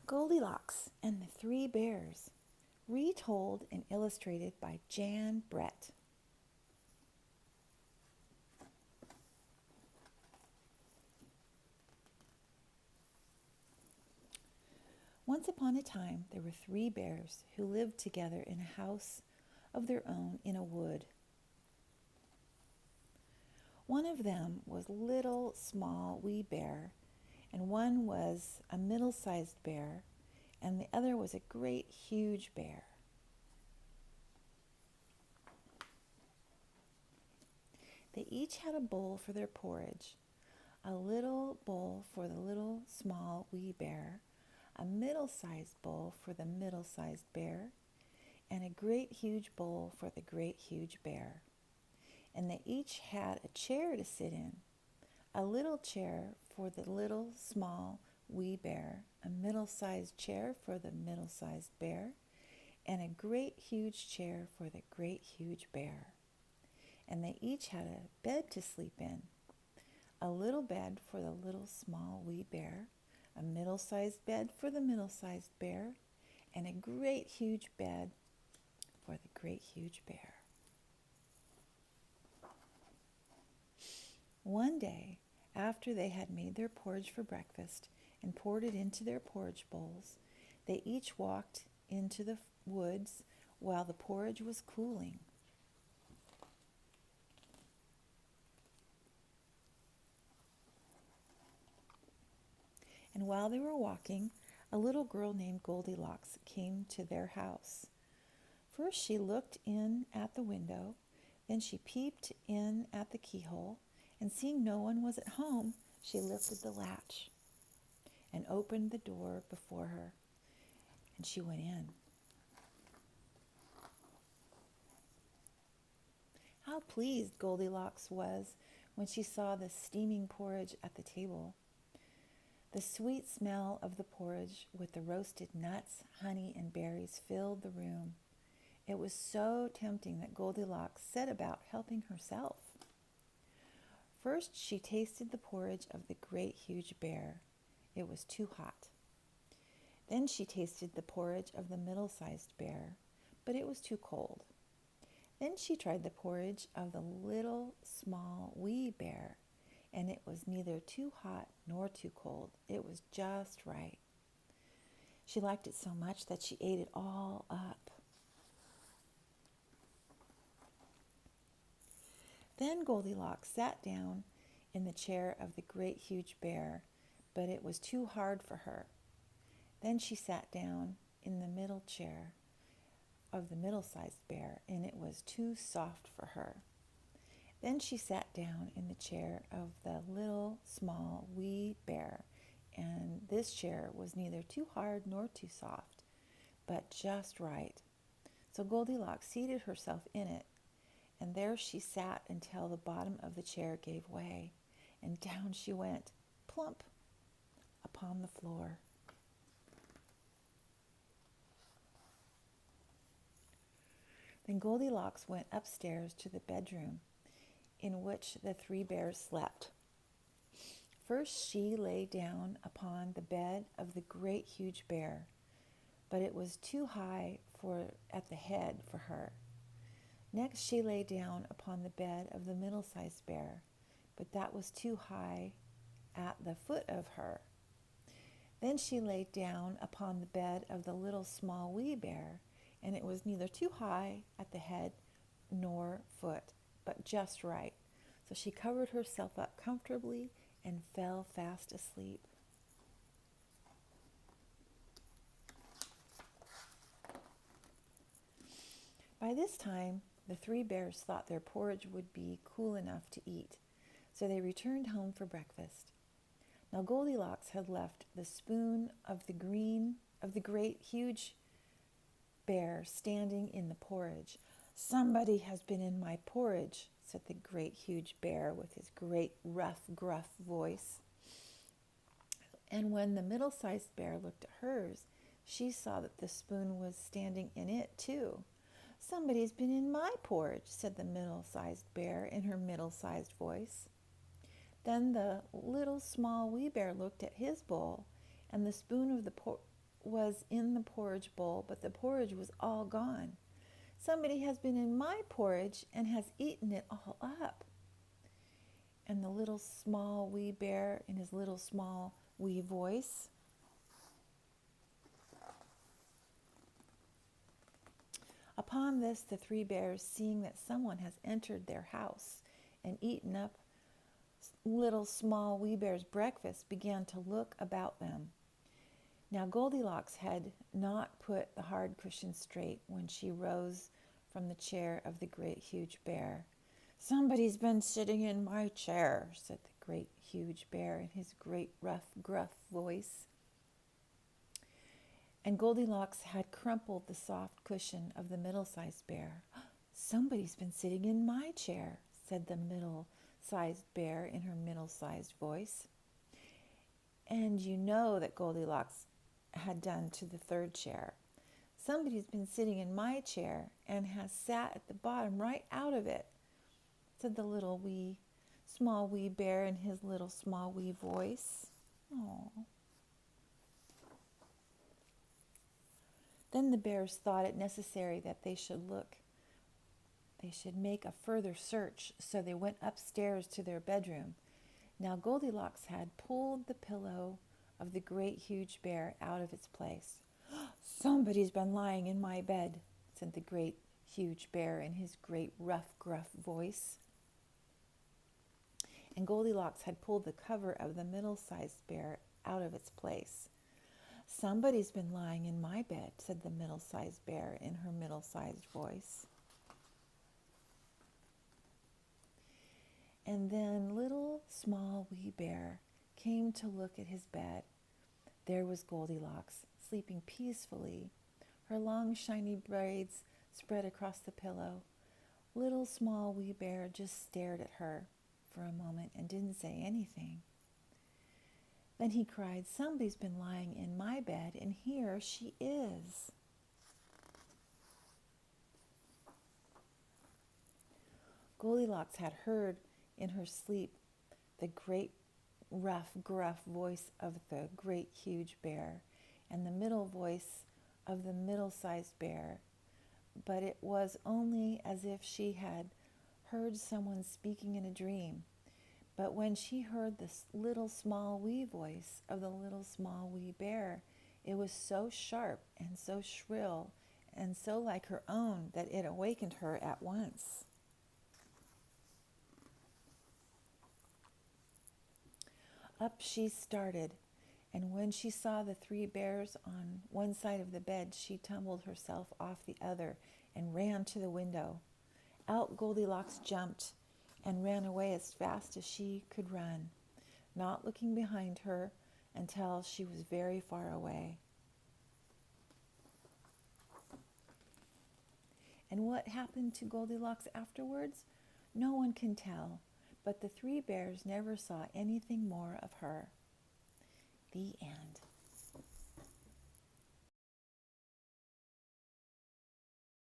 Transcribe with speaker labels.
Speaker 1: Goldilocks and the Three Bears, retold and illustrated by Jan Brett. Once upon a time, there were three bears who lived together in a house of their own in a wood. One of them was little, small, wee bear, and one was a middle-sized bear, and the other was a great, huge bear. They each had a bowl for their porridge, a little bowl for the little, small, wee bear, a middle-sized bowl for the middle-sized bear, and a great, huge bowl for the great, huge bear. And they each had a chair to sit in, a little chair for the little, small, wee bear, a middle-sized chair for the middle-sized bear, and a great, huge chair for the great, huge bear. And they each had a bed to sleep in, a little bed for the little, small, wee bear, a middle-sized bed for the middle-sized bear, and a great, huge bed for the great, huge bear. One day, after they had made their porridge for breakfast and poured it into their porridge bowls, they each walked into the woods while the porridge was cooling. And while they were walking, a little girl named Goldilocks came to their house. First she looked in at the window, then she peeped in at the keyhole, and seeing no one was at home, she lifted the latch and opened the door before her, and she went in. How pleased Goldilocks was when she saw the steaming porridge at the table. The sweet smell of the porridge with the roasted nuts, honey, and berries filled the room. It was so tempting that Goldilocks set about helping herself. First, she tasted the porridge of the great huge bear. It was too hot. Then she tasted the porridge of the middle-sized bear, but it was too cold. Then she tried the porridge of the little, small, wee bear, and it was neither too hot nor too cold. It was just right. She liked it so much that she ate it all up. Then Goldilocks sat down in the chair of the great huge bear, but it was too hard for her. Then she sat down in the middle chair of the middle-sized bear, and it was too soft for her. Then she sat down in the chair of the little, small, wee bear, and this chair was neither too hard nor too soft, but just right. So Goldilocks seated herself in it, and there she sat until the bottom of the chair gave way, and down she went, plump, upon the floor. Then Goldilocks went upstairs to the bedroom in which the three bears slept. First she lay down upon the bed of the great huge bear, but it was too high at the head for her. Next she lay down upon the bed of the middle-sized bear, but that was too high at the foot of her. Then she lay down upon the bed of the little small wee bear, and it was neither too high at the head nor foot, but just right. So she covered herself up comfortably and fell fast asleep. By this time, the three bears thought their porridge would be cool enough to eat, so they returned home for breakfast. Now Goldilocks had left the spoon of the great huge bear standing in the porridge. "Somebody has been in my porridge," said the great huge bear with his great rough, gruff voice. And when the middle-sized bear looked at hers, she saw that the spoon was standing in it too. "Somebody's been in my porridge," said the middle-sized bear in her middle-sized voice. Then the little small wee bear looked at his bowl, and the spoon of the was in the porridge bowl, but the porridge was all gone. Somebody has been in my porridge and has eaten it all up. And the little small wee bear, in his little small wee voice, upon this, the three bears, seeing that someone has entered their house and eaten up little small wee bear's breakfast, began to look about them. Now Goldilocks had not put the hard cushion straight when she rose from the chair of the great huge bear. "Somebody's been sitting in my chair," said the great huge bear in his great rough, gruff voice. And Goldilocks had crumpled the soft cushion of the middle-sized bear. "Somebody's been sitting in my chair," said the middle-sized bear in her middle-sized voice. And you know that Goldilocks had done to the third chair. "Somebody's been sitting in my chair and has sat at the bottom right out of it," said the little small wee bear in his little small wee voice. Aww. Then the bears thought it necessary that they should make a further search, so they went upstairs to their bedroom. Now Goldilocks had pulled the pillow of the great huge bear out of its place. "Somebody's been lying in my bed," said the great huge bear in his great rough, gruff voice. And Goldilocks had pulled the cover of the middle-sized bear out of its place. "Somebody's been lying in my bed," said the middle-sized bear in her middle-sized voice. And then little small wee bear came to look at his bed. There was Goldilocks, sleeping peacefully, her long shiny braids spread across the pillow. Little small wee bear just stared at her for a moment and didn't say anything. Then he cried, "Somebody's been lying in my bed, and here she is." Goldilocks had heard in her sleep the great rough, gruff voice of the great huge bear and the middle voice of the middle-sized bear, but it was only as if she had heard someone speaking in a dream. But when she heard the little small wee voice of the little small wee bear, it was so sharp and so shrill and so like her own that it awakened her at once. Up she started, and when she saw the three bears on one side of the bed, she tumbled herself off the other and ran to the window. Out Goldilocks jumped and ran away as fast as she could run, not looking behind her until she was very far away. And what happened to Goldilocks afterwards? No one can tell, but the three bears never saw anything more of her. The end.